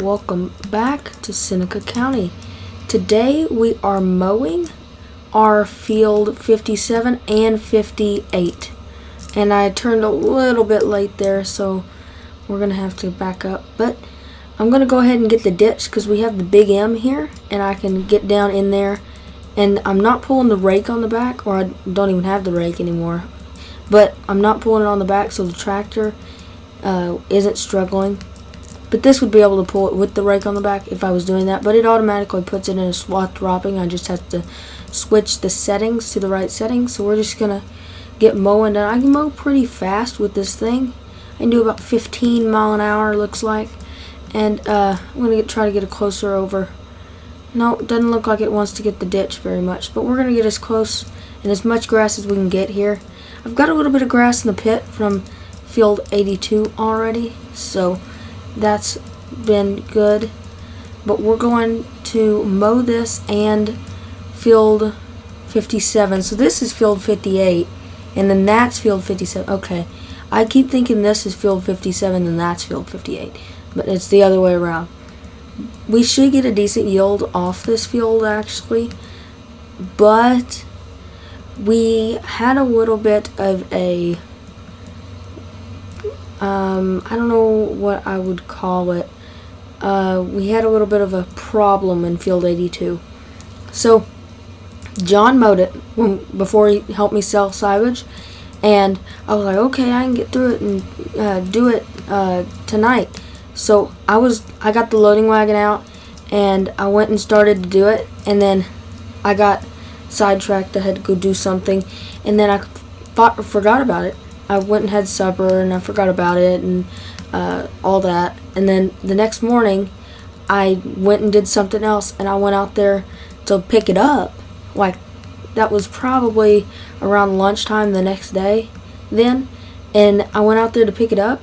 welcome back to Seneca County. Today we are mowing our field 57 and 58. And I turned a little bit late there, so we're going to have to back up. But I'm going to go ahead and get the ditch because we have the big M here, and I can get down in there. And I'm not pulling the rake on the back, or I don't even have the rake anymore. But I'm not pulling it on the back, so the tractor isn't struggling. But this would be able to pull it with the rake on the back if I was doing that. But it automatically puts it in a swath dropping. I just have to switch the settings to the right settings. So we're just going to get mowing. And I can mow pretty fast with this thing. I can do about 15 mile an hour, looks like. And I'm going to try to get a closer over. No, it doesn't look like it wants to get the ditch very much. But we're going to get as close and as much grass as we can get here. I've got a little bit of grass in the pit from field 82 already. So that's been good. But we're going to mow this and field 57. So this is field 58. And then that's field 57. Okay. I keep thinking this is field 57 and that's field 58. But it's the other way around. We should get a decent yield off this field actually. But we had a little bit of a I don't know what I would call it. We had a little bit of a problem in field 82. So John mowed it before he helped me sell silage, and I was like, okay, I can get through it and do it tonight. So I got the loading wagon out and I went and started to do it, and then I got sidetracked. I had to go do something, and then I forgot about it. I went and had supper and I forgot about it and all that. And then the next morning I went and did something else, and I went out there to pick it up. Like, that was probably around lunchtime the next day then. And I went out there to pick it up,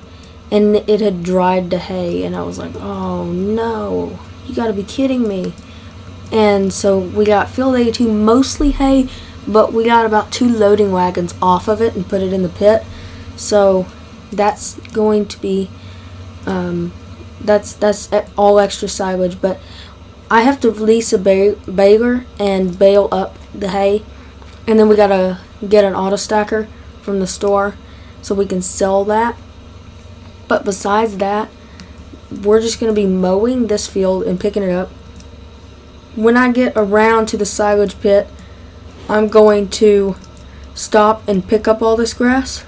and it had dried to hay. And I was like, oh no, you gotta be kidding me. And so we got field 82 mostly hay, but we got about 2 loading wagons off of it and put it in the pit. So that's going to be that's all extra silage. But I have to lease a baler and bale up the hay, and then we gotta get an auto stacker from the store so we can sell that. But besides that, we're just gonna be mowing this field and picking it up. When I get around to the silage pit, I'm going to stop and pick up all this grass.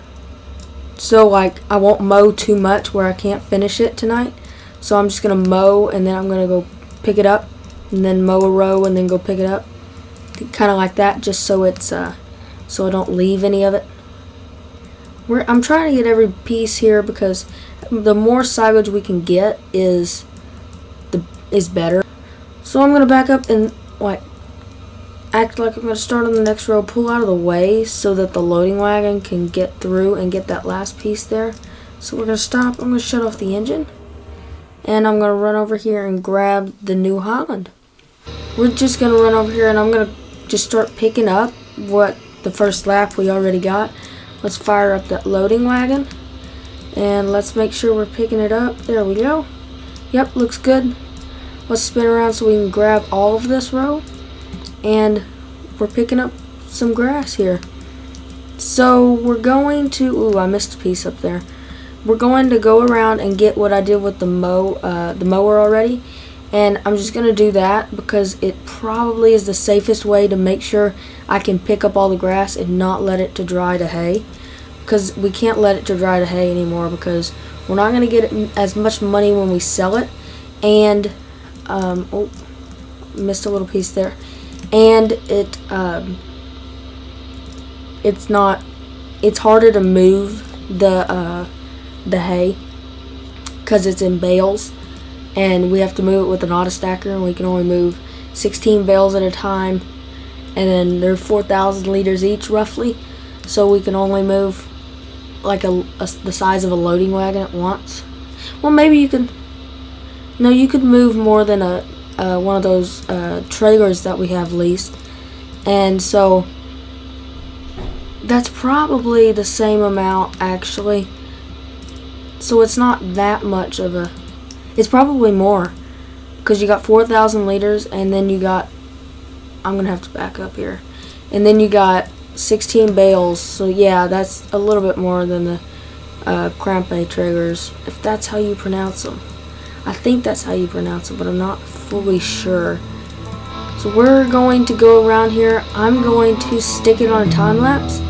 So like, I won't mow too much where I can't finish it tonight. So I'm just going to mow, and then I'm going to go pick it up, and then mow a row and then go pick it up. Kind of like that, just so it's so I don't leave any of it. I'm trying to get every piece here because the more silage we can get is better. So I'm going to back up and act like I'm going to start on the next row, pull out of the way so that the loading wagon can get through and get that last piece there. So we're going to stop. I'm going to shut off the engine, and I'm going to run over here and grab the New Holland. We're just going to run over here, and I'm going to just start picking up what the first lap we already got. Let's fire up that loading wagon, and let's make sure we're picking it up. There we go. Yep, looks good. Let's spin around so we can grab all of this row. And we're picking up some grass here. So we're going to, ooh, I missed a piece up there. We're going to go around and get what I did with the mower already. And I'm just going to do that because it probably is the safest way to make sure I can pick up all the grass and not let it to dry to hay. Because we can't let it to dry to hay anymore because we're not going to get as much money when we sell it. And, oh, missed a little piece there. And it's harder to move the hay because it's in bales, and we have to move it with an auto stacker, and we can only move 16 bales at a time, and then they're 4,000 liters each roughly, so we can only move like the size of a loading wagon at once. Well, maybe you could move more than one of those trailers that we have leased, and so that's probably the same amount actually. So it's not that much of a, it's probably more because you got 4,000 liters, and then you got, I'm gonna have to back up here, and then you got 16 bales. So yeah, that's a little bit more than the crampe triggers, if that's how you pronounce them. I think that's how you pronounce it, but I'm not fully sure. So we're going to go around here. I'm going to stick it on a time lapse,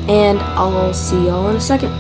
and I'll see y'all in a second.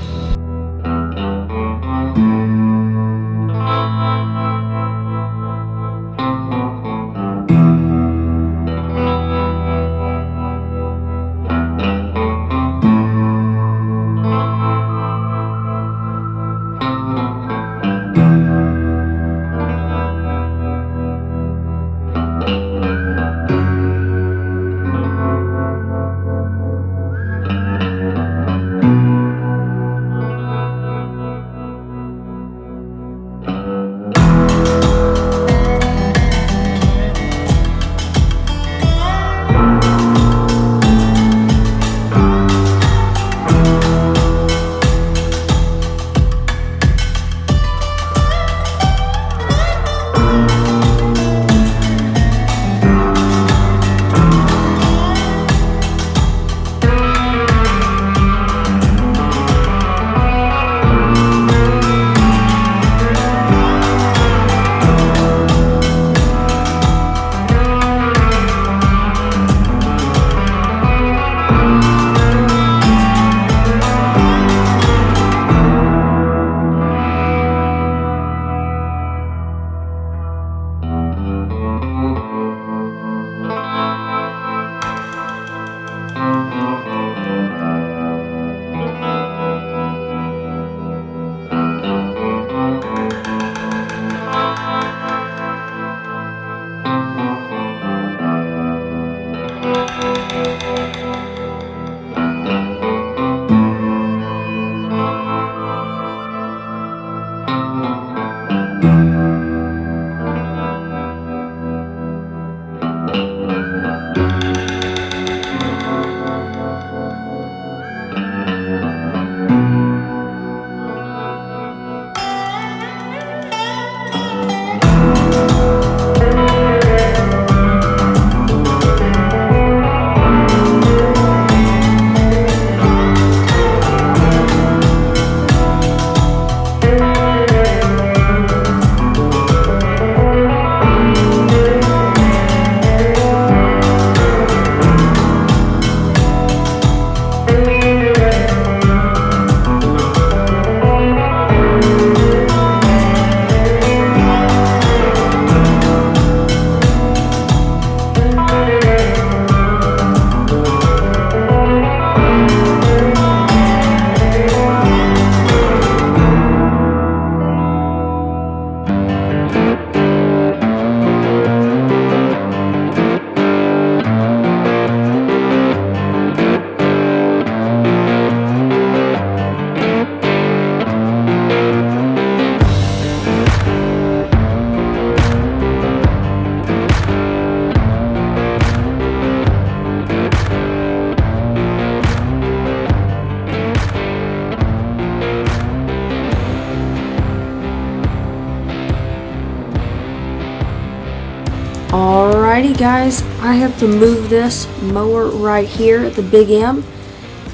Alrighty guys, I have to move this mower right here at the big M,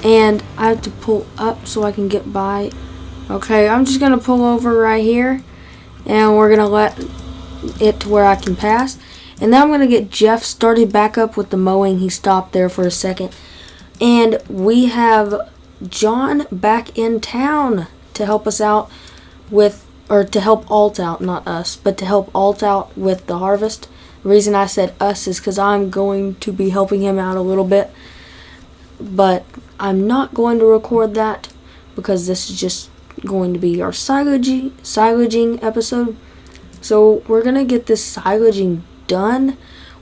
and I have to pull up so I can get by. Okay, I'm just gonna pull over right here, and we're gonna let it to where I can pass. And now I'm gonna get Jeff started back up with the mowing. He stopped there for a second, and we have John back in town to help us out with, or to help Alt out, not us, but to help Alt out with the harvest. The reason I said us is because I'm going to be helping him out a little bit, but I'm not going to record that because this is just going to be our silaging episode. So we're going to get this silaging done.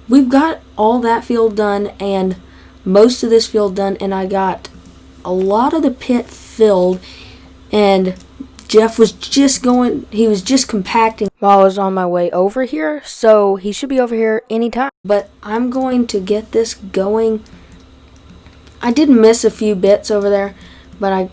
We've got all that field done and most of this field done, and I got a lot of the pit filled, and Jeff was just compacting while I was on my way over here, so he should be over here anytime. But I'm going to get this going. I did miss a few bits over there, but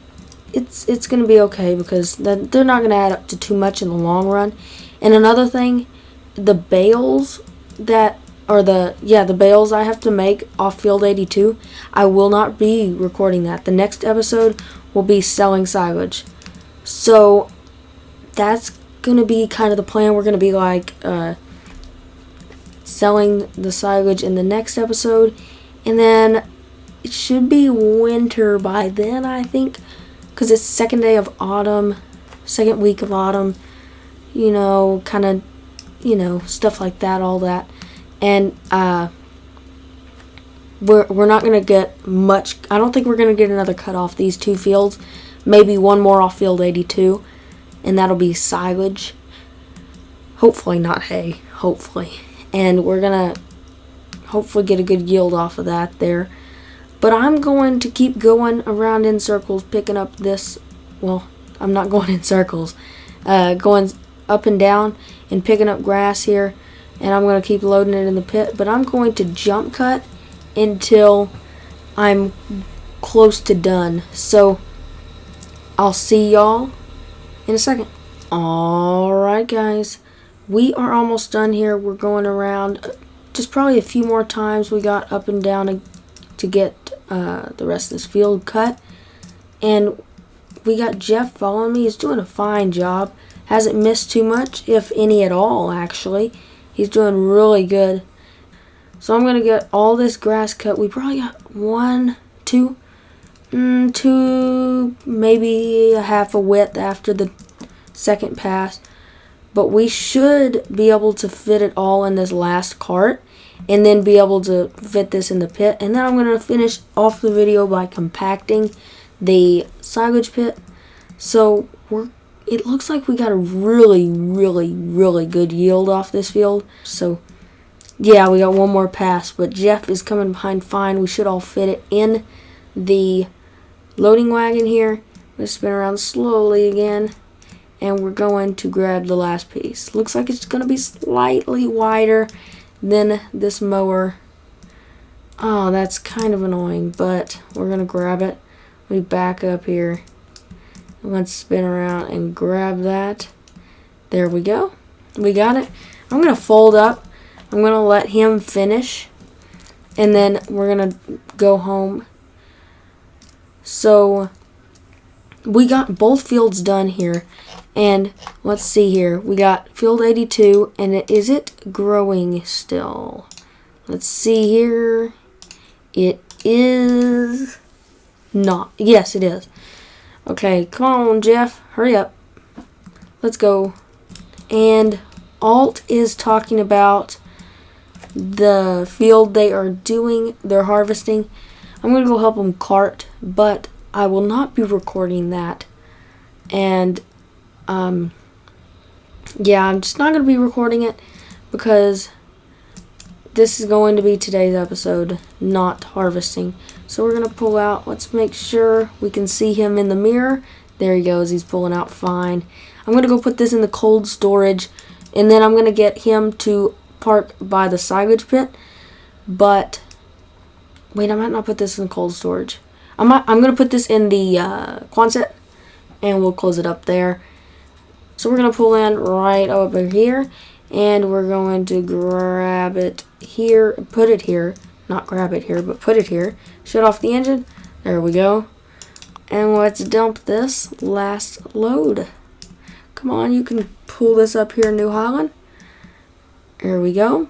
it's going to be okay because they're not going to add up to too much in the long run. And another thing, the bales that the bales I have to make off Field 82, I will not be recording that. The next episode will be selling silage. So that's gonna be kind of the plan. We're gonna be like selling the silage in the next episode, and then it should be winter by then, I think, because it's second week of autumn, kind of, stuff like that, all that. And we're not going to get much. I don't think we're going to get another cut off these 2 fields. Maybe one more off Field 82, and that'll be silage. Hopefully not hay, hopefully. And we're going to hopefully get a good yield off of that there. But I'm going to keep going around in circles, picking up this. Well, I'm not going in circles. Going up and down and picking up grass here. And I'm going to keep loading it in the pit. But I'm going to jump cut until I'm close to done. So I'll see y'all in a second. Alright, guys. We are almost done here. We're going around just probably a few more times. We got up and down to get the rest of this field cut. And we got Jeff following me. He's doing a fine job. Hasn't missed too much, if any at all, actually. He's doing really good. So I'm going to get all this grass cut. We probably got 1, 2, maybe a half a width after the second pass. But we should be able to fit it all in this last cart, and then be able to fit this in the pit. And then I'm going to finish off the video by compacting the silage pit. So it looks like we got a really, really, really good yield off this field. So yeah, we got one more pass, but Jeff is coming behind fine. We should all fit it in the loading wagon here. I'm going to spin around slowly again, and we're going to grab the last piece. Looks like it's going to be slightly wider than this mower. Oh, that's kind of annoying, but we're going to grab it. We back up here. Let's spin around and grab that. There we go. We got it. I'm going to fold up. I'm going to let him finish, and then we're going to go home. So we got both fields done here, and let's see here. We got Field 82, and is it growing still? Let's see here. It is not. Yes, it is. Okay, come on, Jeff. Hurry up. Let's go. And Alt is talking about the field they're harvesting. I'm going to go help them cart, but I will not be recording that. And, yeah, I'm just not going to be recording it because this is going to be today's episode, not harvesting. So we're going to pull out. Let's make sure we can see him in the mirror. There he goes. He's pulling out fine. I'm going to go put this in the cold storage, and then I'm going to get him to park by the silage pit. But wait, I might not put this in the cold storage. I'm going to put this in the Quonset, and we'll close it up there. So we're going to pull in right over here, and we're going to grab it here, put it here. Not grab it here, but put it here. Shut off the engine. There we go. And let's dump this last load. Come on, you can pull this up here in New Holland. There we go.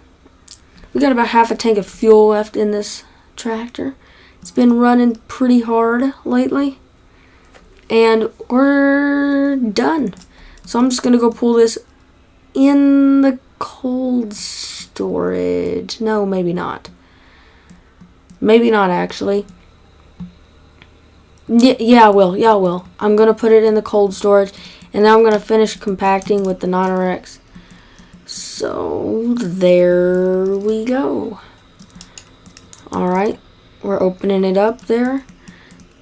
We got about half a tank of fuel left in this tractor. It's been running pretty hard lately. And we're done. So I'm just going to go pull this in the cold storage. No, maybe not. Maybe not, actually. Yeah, I will. Yeah, I will. I'm going to put it in the cold storage, and then I'm going to finish compacting with the non-RX. So, there we go. Alright, we're opening it up there.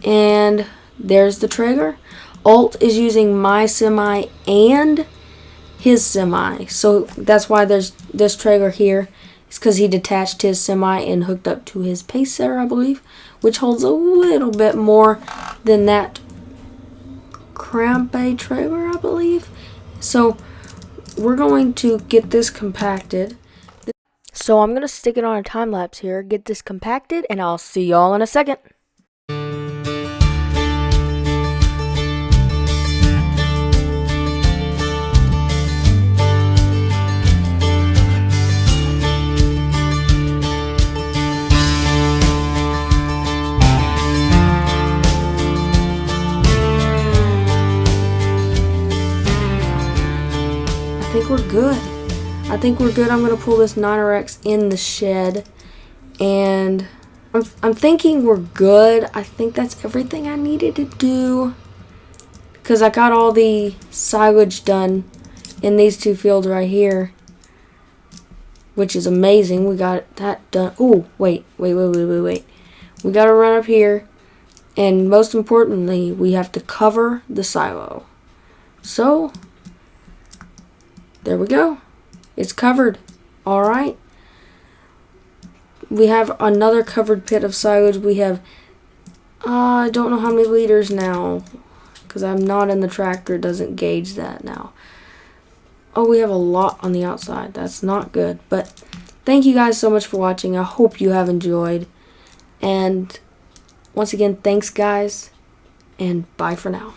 And there's the Traeger. Alt is using my semi and his semi. So, that's why there's this Traeger here. It's because he detached his semi and hooked up to his Pacer, I believe, which holds a little bit more than that Crampe Traeger, I believe. So we're going to get this compacted. So I'm going to stick it on a time lapse here, get this compacted, and I'll see y'all in a second. I think we're good. I'm going to pull this 9RX in the shed, and I'm thinking we're good. I think that's everything I needed to do, because I got all the silage done in these 2 fields right here, which is amazing. We got that done. Oh, wait. We got to run up here, and most importantly, we have to cover the silo. So there we go. It's covered. Alright. We have another covered pit of silage. We have, I don't know how many liters now, because I'm not in the tractor. It doesn't gauge that now. Oh, we have a lot on the outside. That's not good. But thank you guys so much for watching. I hope you have enjoyed. And once again, thanks guys. And bye for now.